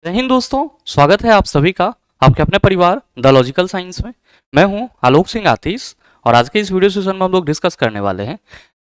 जय हिंद दोस्तों, स्वागत है आप सभी का आपके अपने परिवार द लॉजिकल साइंस में। मैं हूं आलोक सिंह आतिश और आज के इस वीडियो सेशन में हम लोग डिस्कस करने वाले हैं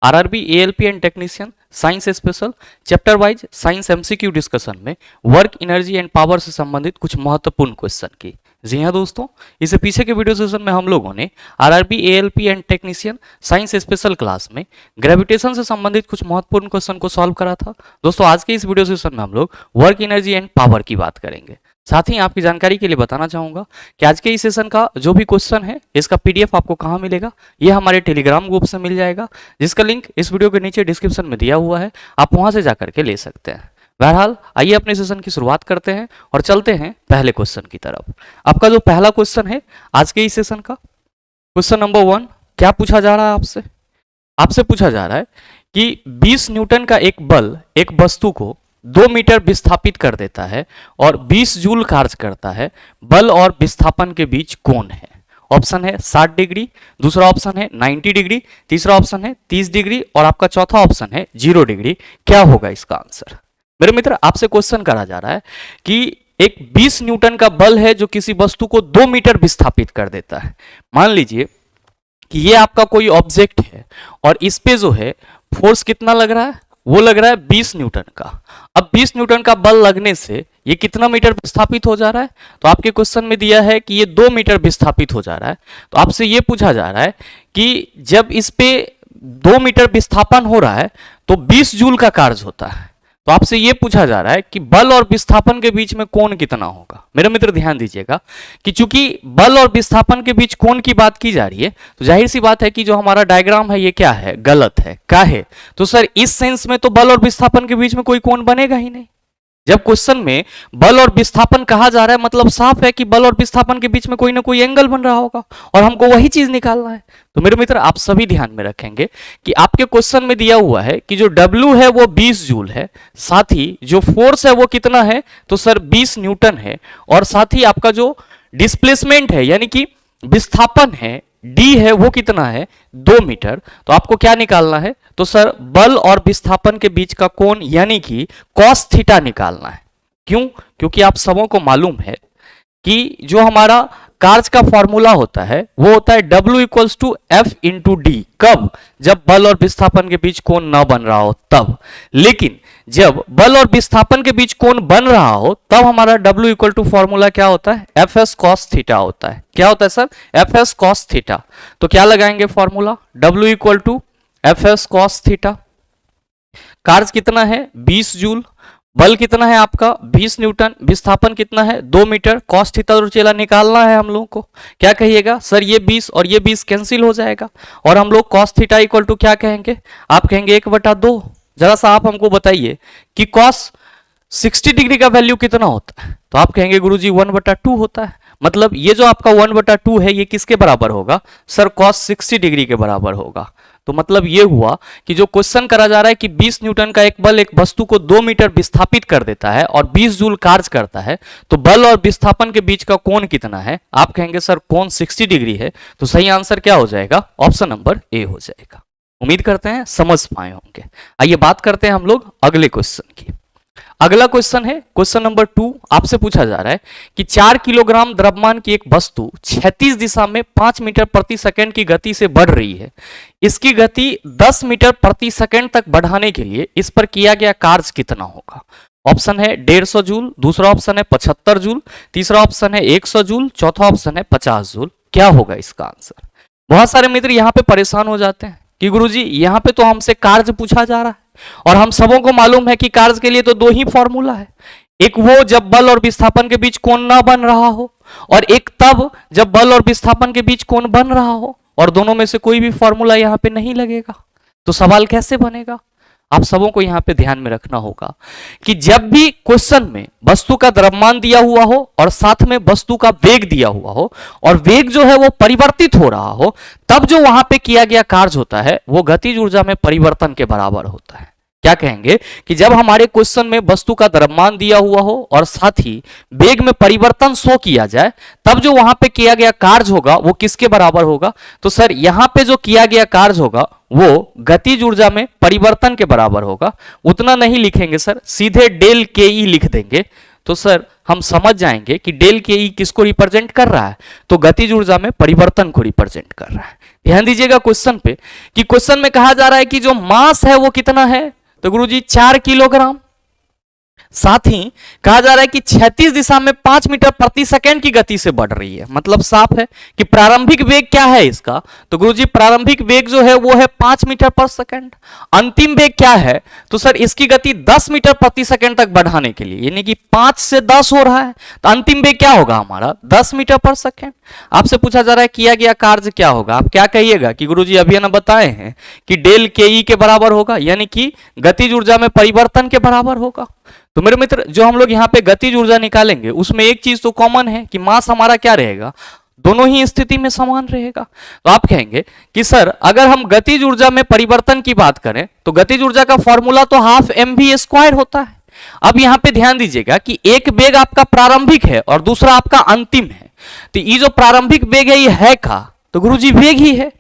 RRB ALP and technician science special chapter wise science MCQ discussion में वर्क एनर्जी एंड पावर से संबंधित कुछ महत्वपूर्ण क्वेश्चन की। जी हाँ दोस्तों, इससे पीछे के वीडियो सेशन में हम लोगों ने RRB ALP and technician science special class में ग्रेविटेशन से संबंधित कुछ महत्वपूर्ण क्वेश्चन को सॉल्व करा था। दोस्तों आज के इस वीडियो सेशन में हम लोग वर्क एनर्जी एंड पावर की बात करेंगे। साथ ही आपकी जानकारी के लिए बताना चाहूंगा कि आज के इस सेशन का जो भी क्वेश्चन है इसका पीडीएफ आपको कहाँ मिलेगा, ये हमारे टेलीग्राम ग्रुप से मिल जाएगा, जिसका लिंक इस वीडियो के नीचे डिस्क्रिप्शन में दिया हुआ है, आप वहां से जाकर के ले सकते हैं। बहरहाल आइए अपने सेशन की शुरुआत करते हैं और चलते हैं पहले क्वेश्चन की तरफ। आपका जो पहला क्वेश्चन है आज के इस सेशन का, क्वेश्चन नंबर 1, क्या पूछा जा रहा है आपसे पूछा जा रहा है कि 20 न्यूटन का एक बल एक वस्तु को 2 मीटर विस्थापित कर देता है और 20 जूल कार्य करता है। बल और विस्थापन के बीच कोण है। ऑप्शन है 60 डिग्री, दूसरा ऑप्शन है 90 डिग्री, तीसरा ऑप्शन है 30 डिग्री और आपका चौथा ऑप्शन है 0 डिग्री। क्या होगा इसका आंसर? मेरे मित्र, आपसे क्वेश्चन करा जा रहा है कि एक 20 न्यूटन का बल है जो किसी वस्तु को 2 मीटर विस्थापित कर देता है। मान लीजिए कि ये आपका कोई ऑब्जेक्ट है और इस पे जो है फोर्स कितना लग रहा है, वो लग रहा है 20 न्यूटन का। अब 20 न्यूटन का बल लगने से ये कितना मीटर विस्थापित हो जा रहा है? तो आपके क्वेश्चन में दिया है कि ये 2 मीटर विस्थापित हो जा रहा है। तो आपसे ये पूछा जा रहा है कि जब इस पे 2 मीटर विस्थापन हो रहा है तो 20 जूल का कार्य होता है। तो आपसे यह पूछा जा रहा है कि बल और विस्थापन के बीच में कोण कितना होगा। मेरे मित्र ध्यान दीजिएगा कि चूंकि बल और विस्थापन के बीच कोण की बात की जा रही है तो जाहिर सी बात है कि जो हमारा डायग्राम है ये क्या है, गलत है। काहे? तो सर इस सेंस में तो बल और विस्थापन के बीच में कोई कोण बनेगा ही नहीं। जब क्वेश्चन में बल और विस्थापन कहा जा रहा है मतलब साफ है कि बल और विस्थापन के बीच में कोई ना कोई एंगल बन रहा होगा और हमको वही चीज निकालना है। तो मेरे मित्र आप सभी ध्यान में रखेंगे कि आपके क्वेश्चन में दिया हुआ है कि जो W है वो 20 जूल है, साथ ही जो फोर्स है वो कितना है, तो सर 20 न्यूटन है, और साथ ही आपका जो डिस्प्लेसमेंट है यानी कि विस्थापन है D है वो कितना है, 2 मीटर। तो आपको क्या निकालना है, तो सर बल और विस्थापन के बीच का कोण यानी कि cos थीटा निकालना है। क्यों? क्योंकि आप सबों को मालूम है कि जो हमारा कार्य का फॉर्मूला होता है वो होता है W equals to F into d. कब? जब बल और विस्थापन के बीच कोण न बन रहा हो तब। लेकिन जब बल और विस्थापन के बीच कोण बन रहा हो तब हमारा W इक्वल टू फॉर्मूला क्या होता है, FS cos थीटा होता है। क्या होता है सर? FS cos theta. तो क्या लगाएंगे formula, W equal to FS cos theta. कार्य कितना है 20 जूल, बल कितना है आपका 20 न्यूटन, विस्थापन कितना है 2 मीटर, कॉस थीटा और चेला निकालना है हम लोगों को। क्या कहिएगा सर, ये 20 और ये 20 कैंसिल हो जाएगा और हम लोग कॉस थीटा इक्वल टू क्या कहेंगे, आप कहेंगे 1/2। जरा सा आप हमको बताइए कि कॉस 60 डिग्री का वैल्यू कितना होता है, तो आप कहेंगे गुरुजी 1/2 होता है। मतलब ये जो आपका 1/2 है ये किसके बराबर होगा सर, कॉस 60 डिग्री के बराबर होगा। तो मतलब ये हुआ कि जो क्वेश्चन करा जा रहा है कि 20 न्यूटन का एक बल एक वस्तु को 2 मीटर विस्थापित कर देता है और 20 जूल कार्य करता है, तो बल और विस्थापन के बीच का कोण कितना है, आप कहेंगे सर कोण 60 डिग्री है। तो सही आंसर क्या हो जाएगा, ऑप्शन नंबर ए हो जाएगा। उम्मीद करते हैं समझ पाए होंगे। आइए बात करते हैं हम लोग अगले क्वेश्चन की। अगला क्वेश्चन है क्वेश्चन नंबर 2। आपसे पूछा जा रहा है कि 4 किलोग्राम द्रव्यमान की एक वस्तु क्षैतिज दिशा में 5 मीटर प्रति सेकंड की गति से बढ़ रही है। इसकी गति 10 मीटर प्रति सेकंड तक बढ़ाने के लिए इस पर किया गया कार्य कितना होगा? ऑप्शन है 150 जूल, दूसरा ऑप्शन है 75 जूल, तीसरा ऑप्शन है 100 जूल, चौथा ऑप्शन है 50 जूल। क्या होगा इसका आंसर? बहुत सारे मित्र यहाँ पे परेशान हो जाते हैं कि गुरुजी यहाँ पे तो हमसे कार्य पूछा जा रहा है और हम सबों को मालूम है कि कार्य के लिए तो 2 ही फॉर्मूला है, एक वो जब बल और विस्थापन के बीच कोण ना बन रहा हो और एक तब जब बल और विस्थापन के बीच कोण बन रहा हो, और दोनों में से कोई भी फॉर्मूला यहाँ पे नहीं लगेगा। तो सवाल कैसे बनेगा? आप सबों को यहाँ पे ध्यान में रखना होगा कि जब भी क्वेश्चन में वस्तु का द्रव्यमान दिया हुआ हो और साथ में वस्तु का वेग दिया हुआ हो और वेग जो है वो परिवर्तित हो रहा हो, तब जो वहां पे किया गया कार्य होता है वो गतिज ऊर्जा में परिवर्तन के बराबर होता है। क्या कहेंगे कि जब हमारे क्वेश्चन में वस्तु का द्रव्यमान दिया हुआ हो और साथ ही वेग में परिवर्तन शो किया जाए, तब जो वहां पे किया गया कार्य होगा वो किसके बराबर होगा? तो सर यहां पे जो किया गया कार्य होगा वो गतिज ऊर्जा में परिवर्तन के बराबर होगा। उतना नहीं लिखेंगे सर, सीधे डेल के ई लिख देंगे तो सर हम समझ जाएंगे कि डेल के ई किसको रिप्रेजेंट कर रहा है, तो गतिज ऊर्जा में परिवर्तन को रिप्रेजेंट कर रहा है। ध्यान दीजिएगा क्वेश्चन पे कि क्वेश्चन में कहा जा रहा है कि जो मास है वो कितना है, तो गुरुजी 4 किलोग्राम। साथ ही कहा जा रहा है कि 36 दिशा में 5 मीटर प्रति सेकंड की गति से बढ़ रही है। मतलब साफ है कि प्रारंभिक वेग क्या है इसका, तो गुरुजी प्रारंभिक वेग जो है वो है 5 मीटर पर सेकंड। अंतिम वेग क्या है, तो सर इसकी गति 10 मीटर प्रति सेकंड तक बढ़ाने के लिए, यानी कि 5 से 10 हो रहा है, तो अंतिम वेग क्या होगा हमारा 10 मीटर पर सेकंड। आपसे पूछा जा रहा है किया गया कार्य क्या होगा, आप क्या कहिएगा कि गुरुजी अभी ना बताए हैं कि डेल के ई के बराबर होगा, यानी कि गतिज ऊर्जा में परिवर्तन के बराबर होगा। तो मेरे मित्र जो हम लोग यहाँ पे गतिज ऊर्जा निकालेंगे उसमें एक चीज तो कॉमन है कि मास हमारा क्या रहेगा, दोनों ही स्थिति में समान रहेगा। तो आप कहेंगे कि सर अगर हम गतिज ऊर्जा में परिवर्तन की बात करें तो गतिज ऊर्जा का फॉर्मूला तो हाफ mv² होता है। अब यहाँ पे ध्यान दीजिएगा कि एक वेग आपका प्रारंभिक है और दूसरा आपका अंतिम है, तो ये जो प्रारंभिक वेग है ये है का, तो गुरुजी वेग ही है।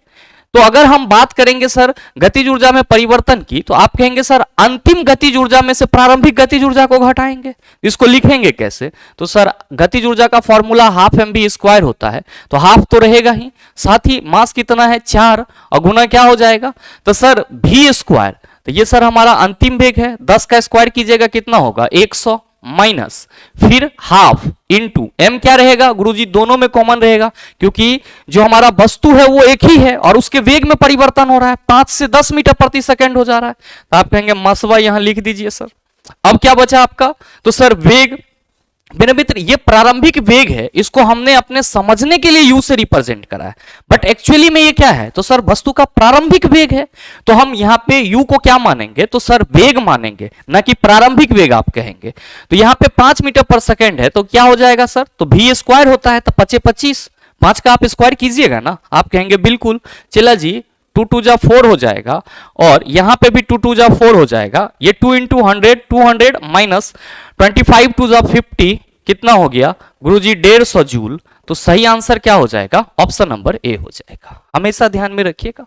तो अगर हम बात करेंगे सर गतिज ऊर्जा में परिवर्तन की, तो आप कहेंगे सर अंतिम गतिज ऊर्जा में से प्रारंभिक गतिज ऊर्जा को घटाएंगे, इसको लिखेंगे कैसे, तो सर गतिज ऊर्जा का फॉर्मूला हाफ mv² होता है, तो हाफ तो रहेगा ही, साथ ही मास कितना है 4 और गुना क्या हो जाएगा, तो सर v², तो ये सर हमारा अंतिम वेग है, 10 का स्क्वायर कीजिएगा कितना होगा 100 माइनस फिर हाफ इनटू m क्या रहेगा गुरुजी दोनों में कॉमन रहेगा, क्योंकि जो हमारा वस्तु है वो एक ही है और उसके वेग में परिवर्तन हो रहा है, 5 से 10 मीटर प्रति सेकंड हो जा रहा है। तो आप कहेंगे मसवा यहां लिख दीजिए सर। अब क्या बचा आपका, तो सर वेग मेरे मित्र ये प्रारंभिक वेग है, इसको हमने अपने समझने के लिए यू से रिप्रेजेंट करा है, बट एक्चुअली में ये क्या है, तो सर वस्तु का प्रारंभिक वेग है, तो हम यहाँ पे यू को क्या मानेंगे, तो सर वेग मानेंगे, ना कि प्रारंभिक वेग आप कहेंगे। तो यहाँ पे 5 मीटर पर सेकंड है, तो क्या हो जाएगा सर, तो v² होता है, तो 5 25, 5 का आप स्क्वायर कीजिएगा ना, आप कहेंगे बिल्कुल, चला जी 2 2 जा 4 हो जाएगा और यहां पे भी 2 2 जा 4 हो जाएगा, ये 2 इंटू 100 200 माइनस 25 2 जा 50 कितना हो गया गुरुजी 150 जूल। तो सही आंसर क्या हो जाएगा, ऑप्शन नंबर ए हो जाएगा। हमेशा ध्यान में रखिएगा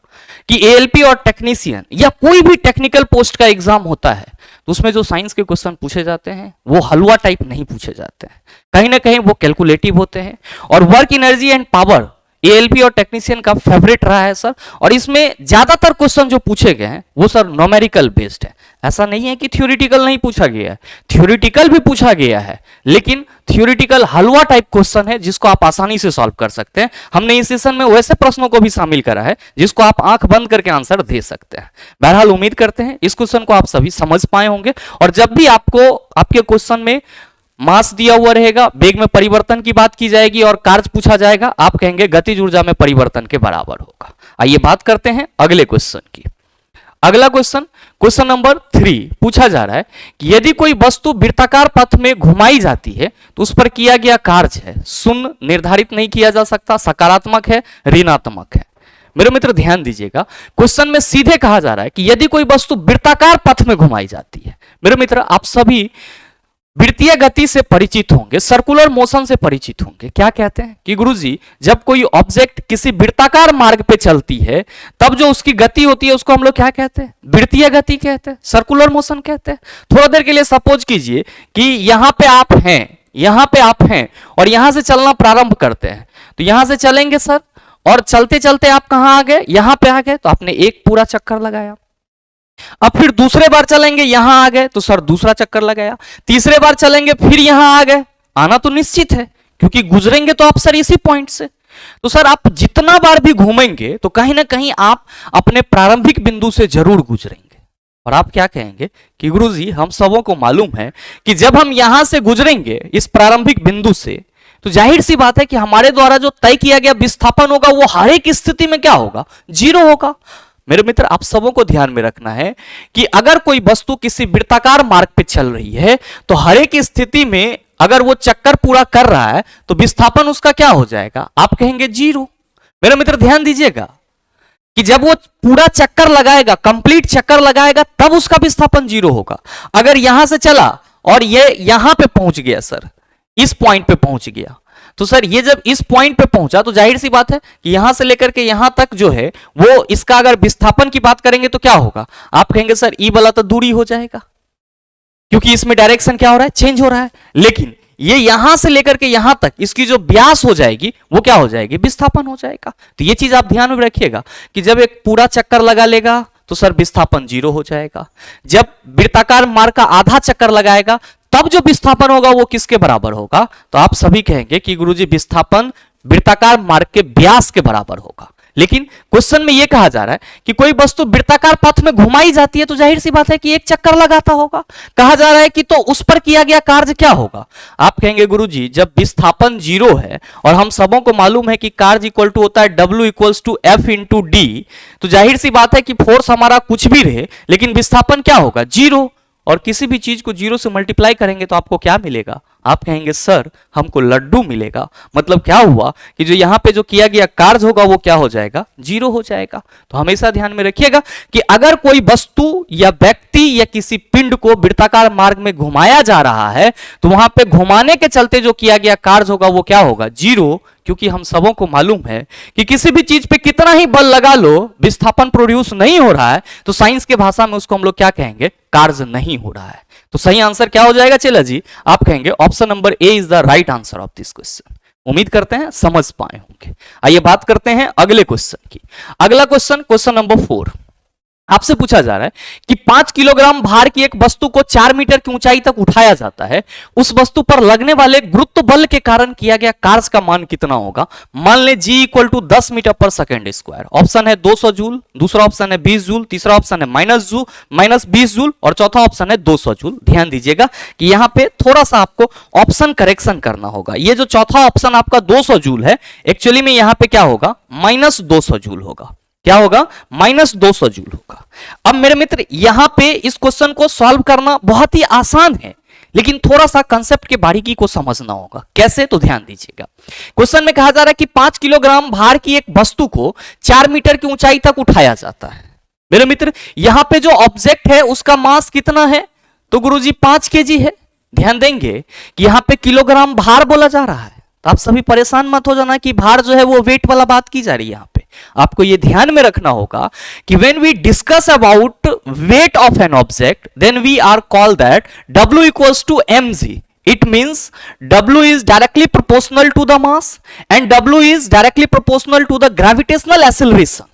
कि एएलपी और टेक्नीशियन या कोई भी टेक्निकल पोस्ट का एग्जाम होता है तो उसमें जो साइंस के क्वेश्चन पूछे जाते हैं वो हलवा टाइप नहीं पूछे जाते हैं, कहीं ना कहीं वो कैलकुलेटिव होते हैं। और work energy and power ALP और टेक्नीशियन का फेवरेट रहा है सर, और इसमें ज्यादातर क्वेश्चन जो पूछे गए हैं वो सर न्यूमेरिकल बेस्ड है। ऐसा नहीं है कि थ्योरेटिकल नहीं पूछा गया है, थ्योरेटिकल भी पूछा गया है, लेकिन थ्योरेटिकल हलवा टाइप क्वेश्चन है जिसको आप आसानी से सॉल्व कर सकते हैं। हमने इस सेशन में वैसे प्रश्नों को भी शामिल करा है जिसको आप आंख बंद करके आंसर दे सकते हैं। बहरहाल उम्मीद करते हैं इस क्वेश्चन को आप सभी समझ पाए होंगे, और जब भी आपको आपके क्वेश्चन में मास दिया हुआ रहेगा, वेग में परिवर्तन की बात की जाएगी और कार्य पूछा जाएगा, आप कहेंगे गतिज ऊर्जा में परिवर्तन के बराबर होगा। आइए बात करते हैं अगले क्वेश्चन की। अगला क्वेश्चन, क्वेश्चन नंबर 3 पूछा जा रहा है कि यदि कोई वस्तु वृत्ताकार पथ में घुमाई जाती है तो उस पर किया गया कार्य है शून्य, निर्धारित नहीं किया जा सकता, सकारात्मक है, ऋणात्मक है। मेरे मित्र ध्यान दीजिएगा, क्वेश्चन में सीधे कहा जा रहा है कि यदि कोई वस्तु वृत्ताकार पथ में घुमाई जाती है। मेरे मित्र आप सभी वृत्तीय गति से परिचित होंगे, सर्कुलर मोशन से परिचित होंगे। क्या कहते हैं कि गुरुजी जब कोई ऑब्जेक्ट किसी वृत्ताकार मार्ग पे चलती है तब जो उसकी गति होती है उसको हम लोग क्या कहते हैं, वृत्तीय गति कहते हैं, सर्कुलर मोशन कहते हैं। थोड़ा देर के लिए सपोज कीजिए कि यहां पे आप हैं, यहां पे आप हैं और यहां से चलना प्रारंभ करते हैं, तो यहां से चलेंगे सर, और चलते चलते आप कहां आ गए, यहां पे आ गए, तो आपने एक पूरा चक्कर लगाया। अब फिर दूसरे बार चलेंगे, यहां आ गए तो सर दूसरा चक्कर लगाया, तीसरे बार चलेंगे फिर यहां आ गए, आना तो निश्चित है क्योंकि गुजरेंगे तो आप सर इसी पॉइंट से। तो सर आप जितना बार भी घूमेंगे तो कहीं ना कहीं आप अपने प्रारंभिक बिंदु से जरूर गुजरेंगे। और आप क्या कहेंगे कि गुरुजी हम सबों को मालूम है कि जब हम यहां से गुजरेंगे इस प्रारंभिक बिंदु से, तो जाहिर सी बात है कि हमारे द्वारा जो तय किया गया विस्थापन होगा वो हर एक स्थिति में क्या होगा, 0 होगा। मेरे मित्र आप सबों को ध्यान में रखना है कि अगर कोई वस्तु किसी वृत्ताकार मार्ग पे चल रही है तो हर एक स्थिति में अगर वो चक्कर पूरा कर रहा है तो विस्थापन उसका क्या हो जाएगा, आप कहेंगे 0। मेरे मित्र ध्यान दीजिएगा कि जब वो पूरा चक्कर लगाएगा, कंप्लीट चक्कर लगाएगा, तब उसका विस्थापन 0 होगा। अगर यहां से चला और ये यहां पे पहुंच गया सर, इस पॉइंट पे पहुंच गया, तो सर ये जब इस पॉइंट पे पहुंचा तो जाहिर सी बात है कि यहां से लेकर के यहां तक जो है वो इसका अगर विस्थापन की बात करेंगे तो क्या होगा, आप कहेंगे सर ई वाला तो दूरी हो जाएगा। क्योंकि इसमें डायरेक्शन क्या हो रहा है, चेंज हो रहा है। लेकिन ये यहां से लेकर के यहां तक इसकी जो व्यास हो जाएगी वो क्या हो जाएगी, विस्थापन हो जाएगा। तो ये चीज आप ध्यान में रखिएगा कि जब एक पूरा चक्कर लगा लेगा तो सर विस्थापन 0 हो जाएगा। जब वृत्ताकार मार्ग का आधा चक्कर लगाएगा तब जो विस्थापन होगा वो किसके बराबर होगा, तो आप सभी कहेंगे कि गुरुजी विस्थापन वृत्ताकार मार्ग के व्यास के बराबर होगा। लेकिन क्वेश्चन में यह कहा जा रहा है कि कोई वस्तु वृत्ताकार पथ में घुमाई जाती है तो जाहिर सी बात है कि एक चक्कर लगाता होगा। कहा जा रहा है कि तो उस पर किया गया कार्य क्या होगा। आप कहेंगे गुरुजी जब विस्थापन 0 है और हम सबों को मालूम है कि कार्य इक्वल टू होता है W equals to F into d, तो जाहिर सी बात है कि फोर्स हमारा कुछ भी रहे लेकिन विस्थापन क्या होगा, 0। और किसी भी चीज को 0 से मल्टीप्लाई करेंगे तो आपको क्या मिलेगा, आप कहेंगे सर हमको लड्डू मिलेगा। मतलब क्या हुआ कि जो यहां पे जो किया गया कार्य होगा वो क्या हो जाएगा, 0 हो जाएगा। तो हमेशा ध्यान में रखिएगा कि अगर कोई वस्तु या व्यक्ति या किसी पिंड को वृत्ताकार मार्ग में घुमाया जा रहा है तो वहां पे घुमाने के चलते जो किया गया कार्य होगा वो क्या होगा, 0। क्योंकि हम सबों को मालूम है कि किसी भी चीज पे कितना ही बल लगा लो विस्थापन प्रोड्यूस नहीं हो रहा है तो साइंस के भाषा में उसको हम लोग क्या कहेंगे, कार्य नहीं हो रहा है। तो सही आंसर क्या हो जाएगा चला जी, आप कहेंगे option number A is the right answer of this question. उम्मीद करते हैं समझ पाए होंगे। आइए बात करते हैं अगले क्वेश्चन की। अगला क्वेश्चन, क्वेश्चन नंबर 4, आपसे पूछा जा रहा है कि 5 किलोग्राम भार की एक वस्तु को 4 मीटर की ऊंचाई तक उठाया जाता है। उस वस्तु पर लगने वाले गुरुत्व बल के कारण किया गया कार्य का मान कितना होगा। मान ले G इक्वल टू 10 मीटर पर सेकेंड स्क्वायर। ऑप्शन है 200 जूल, दूसरा ऑप्शन है 20 जूल, तीसरा ऑप्शन है -20 जूल और चौथा ऑप्शन है 200 जूल। ध्यान दीजिएगा कि यहां पे थोड़ा सा आपको ऑप्शन करेक्शन करना होगा। ये जो चौथा ऑप्शन आपका 200 जूल है एक्चुअली में यहां पे क्या होगा, -200 जूल होगा। क्या होगा, -200 जूल होगा। अब मेरे मित्र यहां पे इस क्वेश्चन को सॉल्व करना बहुत ही आसान है लेकिन थोड़ा सा कंसेप्ट के बारीकी को समझना होगा। कैसे, तो ध्यान दीजिएगा। क्वेश्चन में कहा जा रहा है कि 5 किलोग्राम भार की एक वस्तु को 4 मीटर की ऊंचाई तक उठाया जाता है। मेरे मित्र यहां पे जो ऑब्जेक्ट है उसका मास कितना है, तो गुरुजी 5 केजी है। ध्यान देंगे कि यहां पे किलोग्राम भार बोला जा रहा है तो आप सभी परेशान मत हो जाना कि भार जो है वो वेट वाला बात की जा रही है। यहां पे आपको ये ध्यान में रखना होगा कि when we discuss about weight of an object then we are called that W equals to mg. It means W is directly proportional to the mass and W is directly proportional to the gravitational acceleration.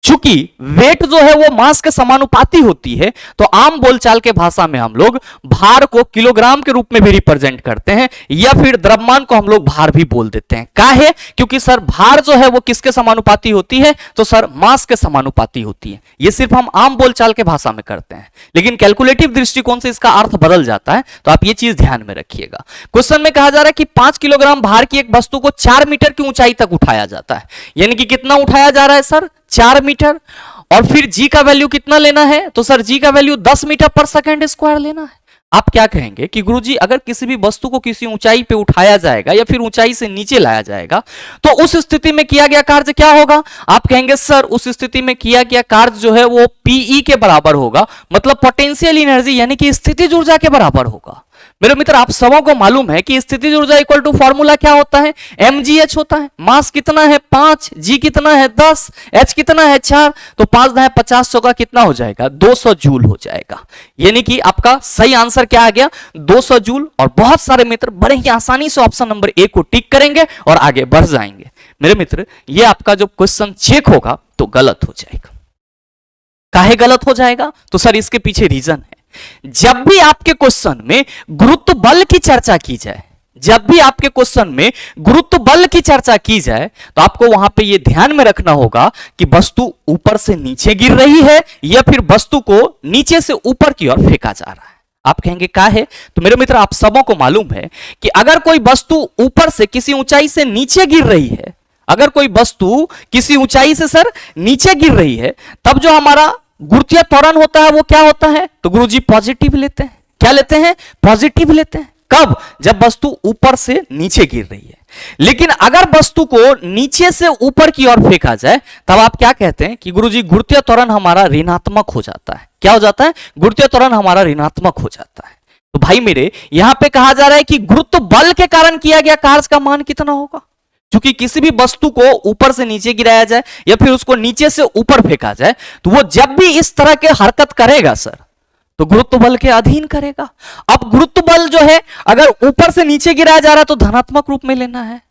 चूंकि wait जो है वो मास के समानुपाती होती है तो आम बोलचाल के भाषा में हम लोग भार को किलोग्राम के रूप में भी रिप्रेजेंट करते हैं या फिर द्रव्यमान को हम लोग भार भी बोल देते हैं। काहे, क्योंकि सर भार जो है वो किसके समानुपाती होती है, तो सर मास के समानुपाती होती है। ये सिर्फ हम आम बोलचाल के भाषा में करते हैं लेकिन कैलकुलेटिव दृष्टिकोण से इसका अर्थ बदल जाता है। तो आप ये चीज ध्यान में रखिएगा। क्वेश्चन में कहा जा रहा है कि 5 किलोग्राम भार की एक वस्तु को 4 मीटर की ऊंचाई तक उठाया जाता है। यानी कि कितना उठाया जा रहा है सर, 4 मीटर। और फिर G का वैल्यू कितना लेना है, तो सर G का वैल्यू 10 मीटर पर सेकेंड स्क्वायर लेना है। आप क्या कहेंगे कि गुरुजी अगर किसी भी वस्तु को किसी ऊंचाई पे उठाया जाएगा या फिर ऊंचाई से नीचे लाया जाएगा तो उस स्थिति में किया गया कार्य क्या होगा। आप कहेंगे सर उस स्थिति में किया गया कार्य जो है वो PE के बराबर होगा, मतलब पोटेंशियल एनर्जी यानी कि स्थितिज ऊर्जा के बराबर होगा। मेरे मित्र आप सबों को मालूम है कि स्थितिज ऊर्जा इक्वल टू फॉर्मूला क्या होता है, mgh होता है। मास कितना है 5, g कितना है 10, h कितना है 4, तो 5 10 50 चौका कितना हो जाएगा 200 जूल हो जाएगा। यानी कि आपका सही आंसर क्या आ गया 200 जूल। और बहुत सारे मित्र बड़े ही आसानी से ऑप्शन नंबर ए को टिक करेंगे और आगे बढ़ जाएंगे। मेरे मित्र ये आपका जो क्वेश्चन चेक होगा तो गलत हो जाएगा। काहे गलत हो जाएगा, तो सर इसके पीछे रीजन है। जब भी आपके क्वेश्चन में गुरुत्व बल की चर्चा की जाए, जब भी आपके क्वेश्चन में गुरुत्व बल की चर्चा की जाए तो आपको वहां पे ये ध्यान में रखना होगा कि वस्तु ऊपर से नीचे गिर रही है या फिर वस्तु को नीचे से ऊपर की ओर फेंका जा रहा है। आप कहेंगे क्या है, तो मेरे मित्र आप सबों को मालूम है कि अगर कोई वस्तु ऊपर से किसी ऊंचाई से नीचे गिर रही है, अगर कोई वस्तु किसी ऊंचाई से सर नीचे गिर रही है तब जो हमारा गुरुत्वीय त्वरण होता है वो क्या होता है, तो गुरुजी पॉजिटिव लेते हैं। क्या लेते हैं, पॉजिटिव लेते हैं। कब, जब वस्तु ऊपर से नीचे गिर रही है। लेकिन अगर वस्तु को नीचे से ऊपर की ओर फेंका जाए तब आप क्या कहते हैं कि गुरुजी गुरुत्वीय त्वरण हमारा ऋणात्मक हो जाता है। क्या हो जाता है, गुरुत्वीय त्वरण हमारा ऋणात्मक हो जाता है। तो भाई मेरे यहां पे कहा जा रहा है कि गुरुत्व बल के कारण किया गया कार्य का मान कितना होगा। क्योंकि किसी भी वस्तु को ऊपर से नीचे गिराया जाए या फिर उसको नीचे से ऊपर फेंका जाए तो वो जब भी इस तरह के हरकत करेगा सर तो गुरुत्व बल के अधीन करेगा। अब गुरुत्व बल जो है अगर ऊपर से नीचे गिराया जा रहा है तो धनात्मक रूप में लेना है,